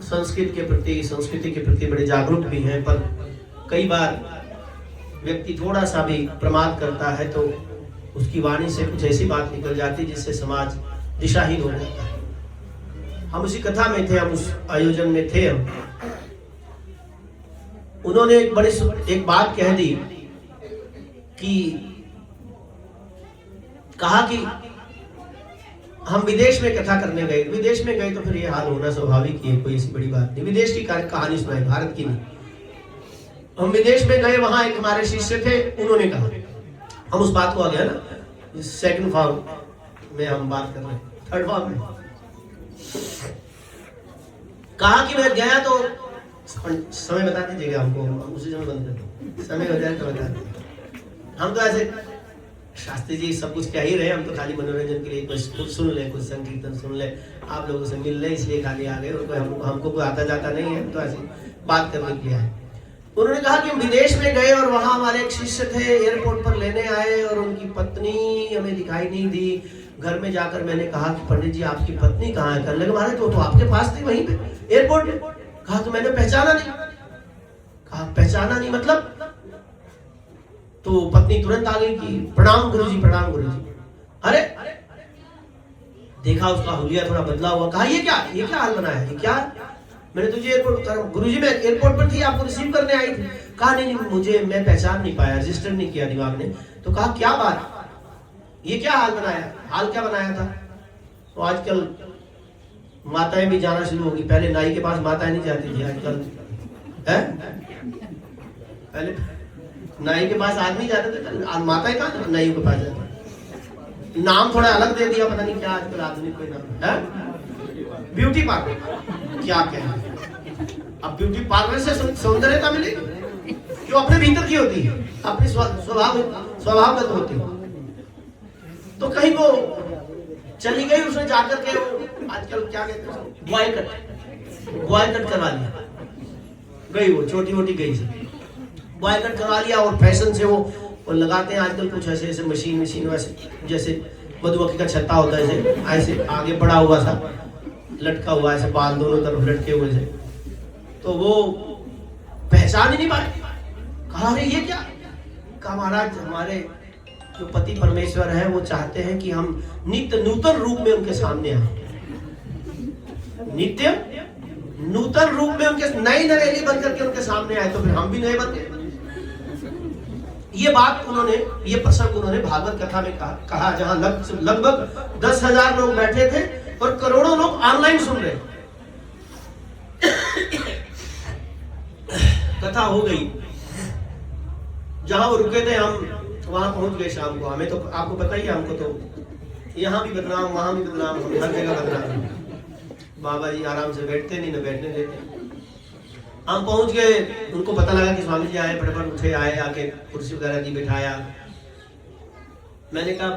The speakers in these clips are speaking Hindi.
संस्कृत के प्रति, संस्कृति के प्रति बड़े जागरूक भी हैं, पर कई बार व्यक्ति थोड़ा सा भी प्रमाद करता है तो उसकी वाणी से कुछ ऐसी बात निकल जाती जिससे समाज दिशाहीन हो जाता है। हम उसी कथा में थे, हम उस आयोजन में थे। उन्होंने एक बात कह दी कि कहा कि हम विदेश में कथा करने गए। विदेश में गए तो फिर ये हाल होना स्वाभाविक है, कोई ऐसी बड़ी बात नहीं। विदेश की कहानी सुनाई, भारत की नहीं। हम विदेश में गए, वहां एक हमारे शिष्य थे, उन्होंने कहा, हम उस बात को आ गया ना, सेकंड फॉर्म में हम बात कर रहे हैं, थर्ड फॉर्म में कहा कि मैं गया तो समय बता दीजिएगा हमको, हम उसी समय बंद कर, समय हो जाए तो बता दीजिए। हम तो ऐसे शास्त्री जी सब कुछ कह ही रहे, हम तो खाली मनोरंजन के लिए कुछ सुन ले, कुछ संकीर्तन सुन ले, आप लोगों से मिल ले, इसलिए खाली आ गए। और हमको कोई आता जाता नहीं है, तो ऐसी बात करने के लिए आए। उन्होंने कहा कि हम विदेश में गए और वहां हमारे एक शिष्य थे, एयरपोर्ट पर लेने आए और उनकी पत्नी हमें दिखाई नहीं दी। घर में जाकर मैंने कहा कि पंडित जी आपकी पत्नी कहाँ है? करने लगे महाराज तो आपके पास थी वहीं पे एयरपोर्ट पे। कहा तो मैंने पहचाना नहीं। कहा पहचाना नहीं मतलब? तो पत्नी तुरंत आ गई कि प्रणाम गुरुजी, प्रणाम गुरुजी। अरे देखा उसका हुलिया थोड़ा बदला हुआ। कहा ये क्या हाल बनाया है? क्या मैंने तुझे एयरपोर्ट, गुरुजी मैं एयरपोर्ट पर थी, आपको रिसीव करने आई थी। कहा नहीं मुझे, मैं पहचान नहीं पाया, रजिस्टर नहीं किया दिमाग ने। तो कहा क्या बात, ये क्या हाल बनाया? हाल क्या बनाया था? तो आजकल माताएं भी जाना शुरू होगी। पहले नाई के पास माताएं नहीं जाती थी, आजकल है। पहले नाई के पास आदमी जाते थे, माताएं कहाँ नाई के पास जाते। नाम थोड़ा अलग दे दिया, पता नहीं क्या आजकल आधुनिक कोई नाम है, ब्यूटी पार्लर। क्या कहें, अब ब्यूटी पार्लर से सौंदर्यता मिलेगी जो अपने भीतर की होती है, अपनी स्वभावगत होती है। तो कहीं वो चली गई, उसने जाकर के आजकल क्या कहते हैं बॉय कट करवा लिया। गई वो छोटी मोटी गई से बॉय कट करवा लिया और फैशन से वो लगाते हैं आजकल कुछ ऐसे ऐसे मशीन वैसे, जैसे मधुमक्खी का छत्ता होता है ऐसे आगे बढ़ा हुआ सा लटका हुआ, ऐसे बाल दोनों तरफ लटके हुए से। तो वो पहचान ही नहीं पाए। कहा अरे ये क्या? कहा महाराज हमारे जो पति परमेश्वर है वो चाहते हैं कि हम नित्य नूतन रूप में उनके सामने आए, नित्य नूतन रूप में उनके नई नरेली बन करके उनके सामने आए, तो फिर हम भी नए बन गए। ये बात उन्होंने, ये प्रसंग उन्होंने भागवत कथा में कहा जहां लगभग 10,000 लोग बैठे थे और करोड़ों लोग ऑनलाइन सुन रहे। कथा हो गई, जहां वो रुके थे हम वहां पहुंच गए शाम को। हमें तो आपको पता ही है, हमको तो यहाँ भी बदनाम वहां भी बदनाम, हर जगह बदनाम। बाबा जी आराम से बैठते नहीं, न बैठने देते। हम पहुंच गए, उनको पता लगा कि स्वामी जी आए, फटाफट उठे, आए, आके कुर्सी वगैरह दी, बिठाया। मैंने कहा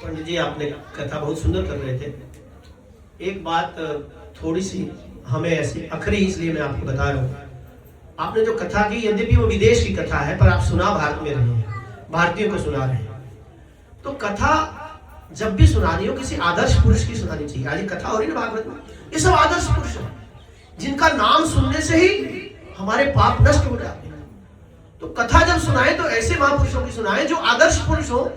पंडित जी आपने कथा बहुत सुंदर कर रहे थे, एक बात थोड़ी सी हमें ऐसी अखरी, इसलिए मैं आपको बता रहा हूँ। आपने जो कथा की, यद्यपि वो विदेश की कथा है, पर आप सुना भारत में रहे हैं, भारतीयों को सुना रहे हैं। तो कथा जब भी सुनानी हो किसी आदर्श पुरुष की सुनानी चाहिए। आज कथा हो रही है भागवत में, ये सब आदर्श पुरुष है जिनका नाम सुनने से ही हमारे पाप नष्ट हो जाते हैं। तो कथा जब सुनाए तो ऐसे महापुरुषों की सुनाए जो आदर्श पुरुष हो,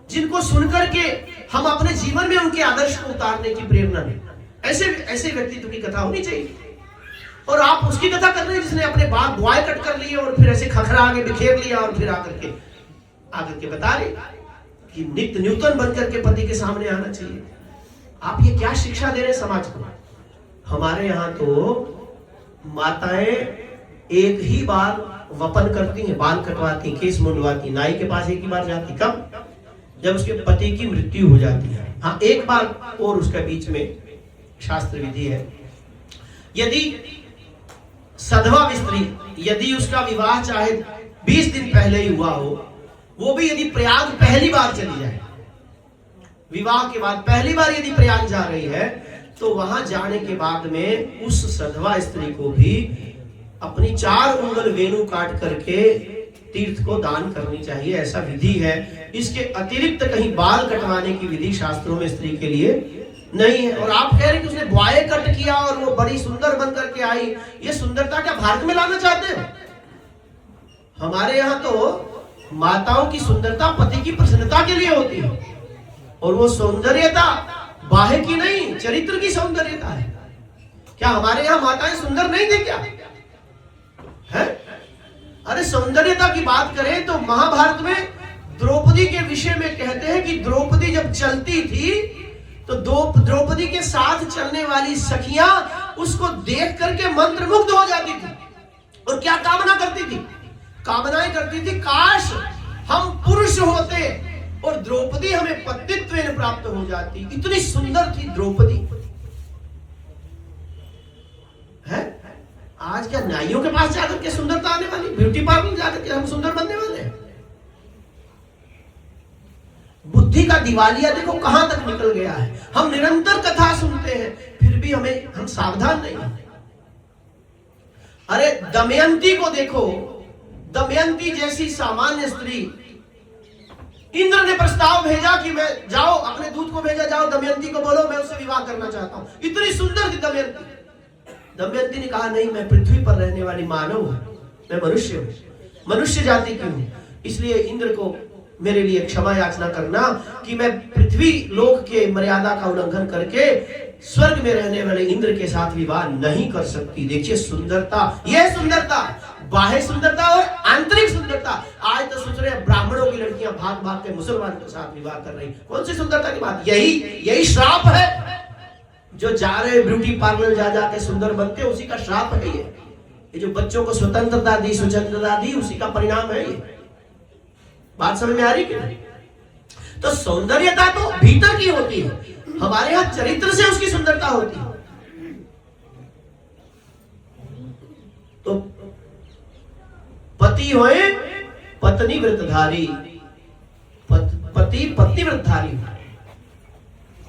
जिनको सुनकर के हम अपने जीवन में उनके आदर्श को उतारने की प्रेरणा दें। ऐसे व्यक्तित्व की कथा होनी चाहिए। और आप उसकी कथा कर रहे हैं जिसने अपने बाल बॉय कट कर लिए और फिर ऐसे खखरा आगे बिखेर लिया और फिर आकर के बता रहे कि नित्य नूतन बनकर के पति के सामने आना चाहिए। आप ये क्या शिक्षा दे रहे हैं समाज को? हमारे यहाँ तो माताएं एक ही बार वपन करती हैं, बाल कटवाती, केस मुंडवाती, नाई के पास एक ही बार जाती। कब? जब उसके पति की मृत्यु हो जाती है। हाँ, एक बार और उसके बीच में शास्त्र विधि है। यदि सधवा स्त्री, यदि उसका विवाह चाहे 20 दिन पहले ही हुआ हो, वो भी यदि प्रयाग पहली बार चली जाए, विवाह के बाद पहली बार यदि प्रयाग जा रही है, तो वहां जाने के बाद में उस सधवा स्त्री को भी अपनी 4 उंगल वेणु काट करके तीर्थ को दान करनी चाहिए, ऐसा विधि है। इसके अतिरिक्त कहीं बाल कटवाने की विधि शास्त्रों में स्त्री के लिए नहीं है। और आप कह रहे कि उसने बॉय कट किया आई, ये सुंदरता क्या भारत में लाना चाहते हो? हमारे यहाँ तो माताओं की सुंदरता पति की प्रसन्नता के लिए होती है, और वो सौंदर्यता बाह्य की नहीं, चरित्र की सौंदर्यता है। क्या हमारे यहाँ माताएं सुंदर नहीं थी क्या? है? अरे सौंदर्यता की बात करें तो महाभारत में द्रौपदी के विषय में कहते हैं कि द्रौपदी जब चलती थी तो द्रौपदी के साथ चलने वाली सखियां उसको देख करके मंत्रमुग्ध हो जाती थी, और क्या कामना करती थी? कामनाएं करती थी, काश हम पुरुष होते और द्रौपदी हमें पतित्व प्राप्त हो जाती। इतनी सुंदर थी द्रौपदी। है? आज क्या नाइयों के पास जाकर के सुंदरता आने वाली? ब्यूटी पार्लर जाकर के हम सुंदर बनने वाले हैं? बुद्धि का दिवालिया देखो कहां तक निकल गया है। हम निरंतर कथा सुनते हैं, फिर भी हम सावधान नहीं हैं। अरे दमयंती को देखो, दमयंती जैसी सामान्य स्त्री, इंद्र ने प्रस्ताव भेजा कि मैं जाओ, अपने दूत को भेजा, जाओ दमयंती को बोलो मैं उससे विवाह करना चाहता हूं। इतनी सुंदर थी दमयंती। दमयंती ने कहा नहीं, मैं पृथ्वी पर रहने वाली मानव हूं, मैं मनुष्य हूं, मनुष्य जाति की हूं, इसलिए इंद्र को मेरे लिए क्षमा याचना करना कि मैं पृथ्वी लोक के मर्यादा का उल्लंघन करके स्वर्ग में रहने वाले इंद्र के साथ विवाह नहीं कर सकती। देखिए सुंदरता, यह सुंदरता, बाह्य सुंदरता और आंतरिक सुंदरता। आज तो सोच रहे हैं ब्राह्मणों की लड़कियां भाग भाग के मुसलमान के साथ विवाह कर रही। कौन सी सुंदरता की बात? यही श्राप है। जो जा रहे ब्यूटी पार्लर जा जाके सुंदर बनते, उसी का श्राप है ये जो बच्चों को स्वतंत्रता दी, स्वतंत्रता दी, उसी का परिणाम है ये। बात समझ में आ रही कि नहीं? तो सौंदर्यता तो भीतर की होती है, हमारे यहां चरित्र से उसकी सुंदरता होती है। तो पति होए पत्नी व्रतधारी, पति पत्नी व्रतधारी।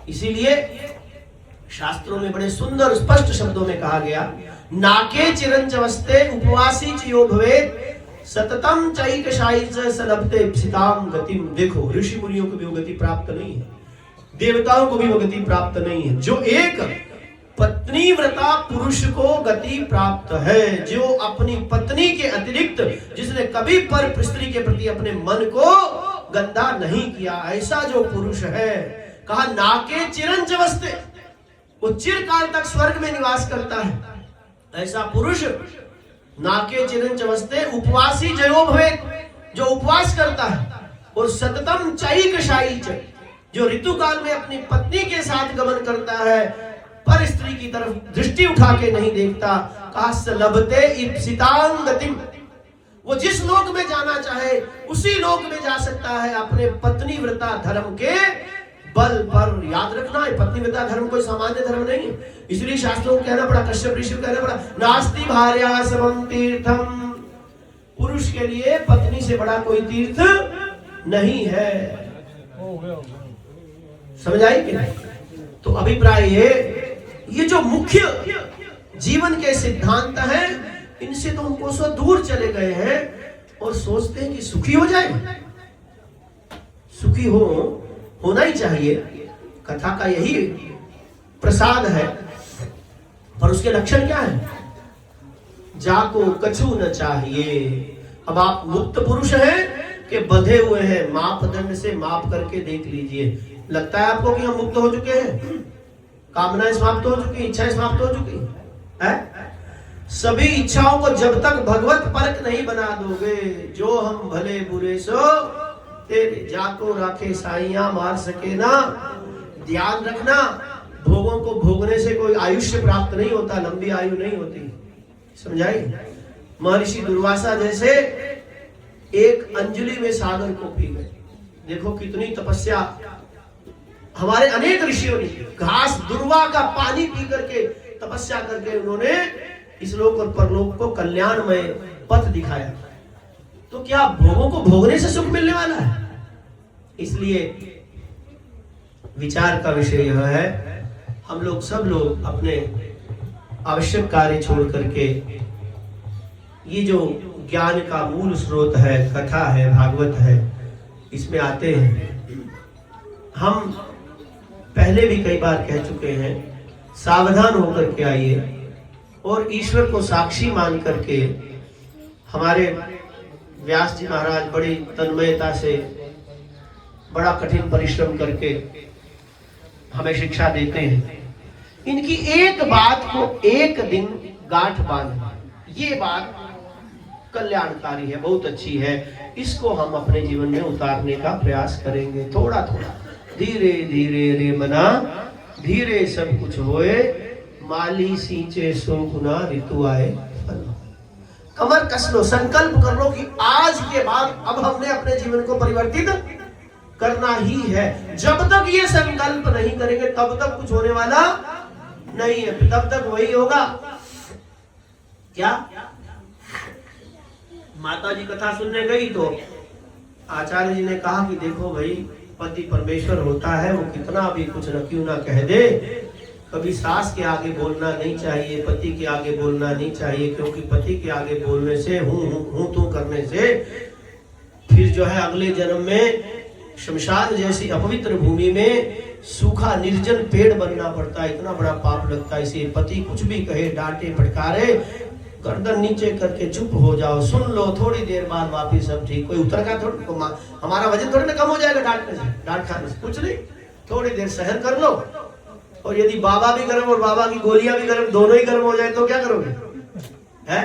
इसीलिए शास्त्रों में बड़े सुंदर स्पष्ट शब्दों में कहा गया, नाके चिरंचवस्ते उपवासी च यो भवेत् सततम चैकशायी च सलभते इप्सिताम गतिम। देखो ऋषि मुनियों को भी वो गति प्राप्त नहीं है, देवताओं को भी वो गति प्राप्त नहीं है। जो एक पत्नी व्रता पुरुष को गति प्राप्त है, जो अपनी पत्नी के अतिरिक्त, जिसने कभी पर स्त्री के प्रति अपने मन को गंदा नहीं किया, ऐसा जो पुरुष है, कहा नाके चिरंचवस्ते, वो चिरकाल तक स्वर्ग में निवास करता है। ऐसा पुरुष नाके चिरंचवस्ते उपवासी जयो भवेत्, जो उपवास करता है, और सततम चैकशायी च, जो ऋतु काल में अपनी पत्नी के साथ गमन करता है, पर स्त्री की तरफ दृष्टि उठा के नहीं देखता। कहा सलभते इप्सितां गतिम, वो जिस लोक में जाना चाहे उसी लोक में जा सकता है अपने पत्नी व्रता धर्म के बल पर। याद रखना है, पत्नी व्रता धर्म कोई सामान्य धर्म नहीं है। इसलिए शास्त्रों को कहना पड़ा, कश्यप ऋषि को कहना पड़ा, नास्ति भार्या समम तीर्थम। पुरुष के लिए पत्नी से बड़ा कोई तीर्थ नहीं है। समझ आई कि नहीं? तो अभिप्राय ये जो मुख्य जीवन के सिद्धांत हैं, इनसे तो हमको सो दूर चले गए हैं और सोचते हैं कि सुखी हो जाए। सुखी होना ही चाहिए, कथा का यही प्रसाद है, पर उसके लक्षण क्या है? जाको कछु न चाहिए। अब आप मुक्त पुरुष हैं कि बंधे हुए हैं? मापदंड से माप करके देख लीजिए। लगता है आपको कि हम मुक्त हो चुके हैं? कामनाएं समाप्त हो चुकी, इच्छाएं समाप्त हो चुकी है? सभी इच्छाओं को जब तक भगवत परक नहीं बना दोगे, जो हम भले बुरे सो तेरे, जाको राखे साइया मार सके ना। ध्यान रखना, भोगों को भोगने से कोई आयुष्य प्राप्त नहीं होता, लंबी आयु नहीं होती। समझाई? महर्षि दुर्वासा जैसे एक अंजलि में सागर को पी गए। देखो कितनी तपस्या। हमारे अनेक ऋषियों ने घास दुर्वा का पानी पी करके तपस्या करके उन्होंने इस लोक और परलोक को कल्याणमय पथ दिखाया। तो क्या भोगों को भोगने से सुख मिलने वाला है? इसलिए विचार का विषय यह है, हम लोग सब लोग अपने आवश्यक कार्य छोड़ करके ये जो ज्ञान का मूल स्रोत है, कथा है, भागवत है, इसमें आते हैं। हम पहले भी कई बार कह चुके हैं, सावधान होकर के आइए और ईश्वर को साक्षी मान करके हमारे व्यास जी महाराज बड़ी तन्मयता से बड़ा कठिन परिश्रम करके हमें शिक्षा देते हैं। इनकी एक बात को एक दिन गांठ बांधना, ये बात कल्याणकारी है, बहुत अच्छी है। इसको हम अपने जीवन में उतारने का प्रयास करेंगे, थोड़ा थोड़ा, धीरे धीरे रे मना, धीरे सब कुछ होए, माली सींचे सो गुना ऋतु आए फल। कमर कस लो, संकल्प कर लो कि आज के बाद अब हमने अपने जीवन को परिवर्तित करना ही है। जब तक ये संकल्प नहीं करेंगे तब तक कुछ होने वाला नहीं है, तब तक वही होगा। क्या माता जी कथा सुनने गई तो आचार्य जी ने कहा कि देखो भाई, पति परमेश्वर होता है, वो कितना भी कुछ न क्यों ना कह दे, कभी सास के आगे बोलना नहीं चाहिए, पति के आगे बोलना नहीं चाहिए, क्योंकि पति के आगे बोलने से हूं तू करने से फिर जो है अगले जन्म में शमशान जैसी अपवित्र भूमि में सूखा निर्जन पेड़ बनना पड़ता है, इतना बड़ा पाप लगता है। इसलिए पति कुछ भी कहे, डांटे फटकारे, गर्दन नीचे करके चुप हो जाओ, सुन लो, थोड़ी देर बाद वापिस सब ठीक। कोई उतर का थोड़ा, हमारा वजन थोड़ी ना कम हो जाएगा डांटने से, डांट खाने से, कुछ नहीं, थोड़ी देर सहन कर लो। और यदि बाबा भी गर्म और बाबा की गोलियां भी गर्म, दोनों ही गर्म हो जाए तो क्या करोगे? है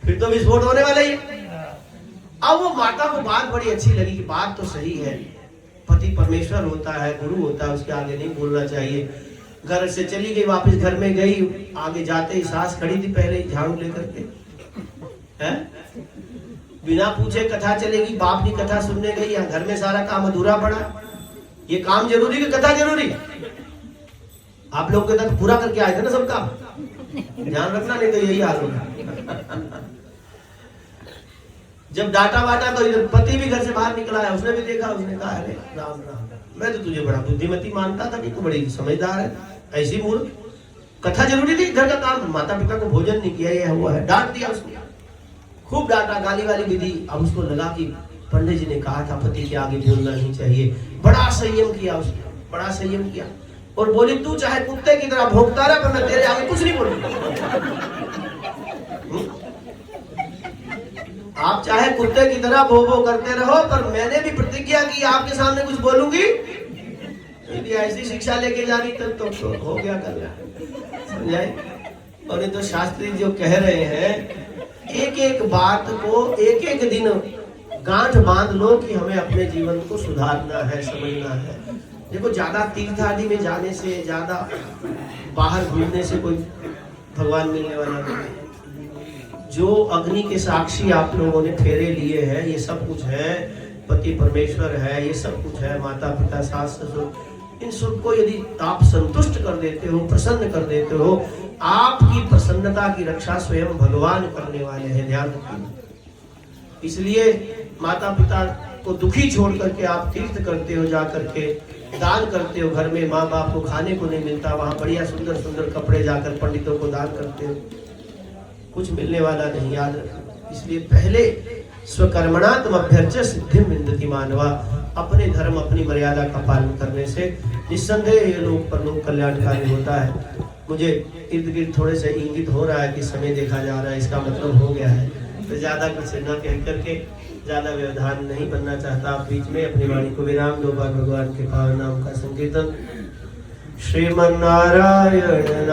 फिर तो विस्फोट होने वाला ही है। अब वो माता को बात बड़ी अच्छी लगी कि बात तो सही है, पति परमेश्वर होता है, गुरु होता है, उसके आगे नहीं बोलना चाहिए। घर से चली गई, वापस घर में गई, आगे जाते ही सास खड़ी थी पहले ही झाड़ू लेकर के, है बिना पूछे कथा चलेगी, बाप की कथा सुनने गई, या घर में सारा काम अधूरा पड़ा। ये काम जरूरी कि कथा जरूरी? आप लोग के साथ पूरा करके आए थे ना सब काम, ध्यान रखना, नहीं तो यही हाल होगा। जब डाटा वाटा तो इधर पति भी घर से बाहर निकला है, उसने भी देखा, उसने कहा अरे राम राम, मैं तो तुझे बड़ा बुद्धिमती मानता था कि तू बड़ी समझदार है, ऐसी मूर्ख। कथा जरूरी थी, घर का काम, माता पिता को भोजन नहीं किया, ये हुआ है, डांट दिया उसने, खूब डांटा, गाली वाली विधि। अब उसको लगा कि पंडित जी ने कहा था पति के आगे बोलना नहीं चाहिए, बड़ा संयम किया उसने, बड़ा संयम किया, और बोली तू चाहे कुत्ते की तरह भौंकता रहा, पर मैं तेरे आगे कुछ नहीं बोलूंगा। आप चाहे कुत्ते की तरह भो भो करते रहो, पर मैंने भी प्रतिज्ञा की आपके सामने कुछ बोलूंगी। यदि ऐसी शिक्षा लेके जानी तब तो हो गया कल्याण, समझाए। और ये तो शास्त्री जो कह रहे हैं, एक एक बात को एक एक दिन गांठ बांध लो कि हमें अपने जीवन को सुधारना है, समझना है। देखो, ज्यादा तीर्थ आदि में जाने से, ज्यादा बाहर घूमने से कोई भगवान मिलने वाला नहीं। जो अग्नि के साक्षी आप लोगों ने फेरे लिए हैं, ये सब कुछ है, पति परमेश्वर है, ये सब कुछ है, माता पिता सास ससुर, इन सबको यदि आप संतुष्ट कर देते हो, प्रसन्न कर देते हो, आपकी प्रसन्नता की रक्षा स्वयं भगवान करने वाले हैं, ध्यान रखिए। इसलिए माता पिता को दुखी छोड़ करके आप तीर्थ करते हो, जा करके दान करते हो, घर में माँ बाप को खाने को नहीं मिलता, वहां बढ़िया सुंदर सुंदर कपड़े जाकर पंडितों को दान करते हो, कुछ मिलने वाला नहीं, याद रखना। इसलिए पहले स्वकर्मणात्म अभ्यर्च्य सिद्धिं विन्दति मानवा, अपने धर्म अपनी मर्यादा का पालन करने से निस्संदेह ये लोक परलोक कल्याणकारी होता है। मुझे इर्द गिर्द थोड़े से इंगित हो रहा है कि समय देखा जा रहा है, इसका मतलब हो गया है, तो ज्यादा कुछ न कह करके ज्यादा व्यवधान नहीं बनना चाहता। आप बीच में अपनी वाणी को विराम दो, बार भगवान के पावन नाम का संकीर्तन। श्रीमन नारायण।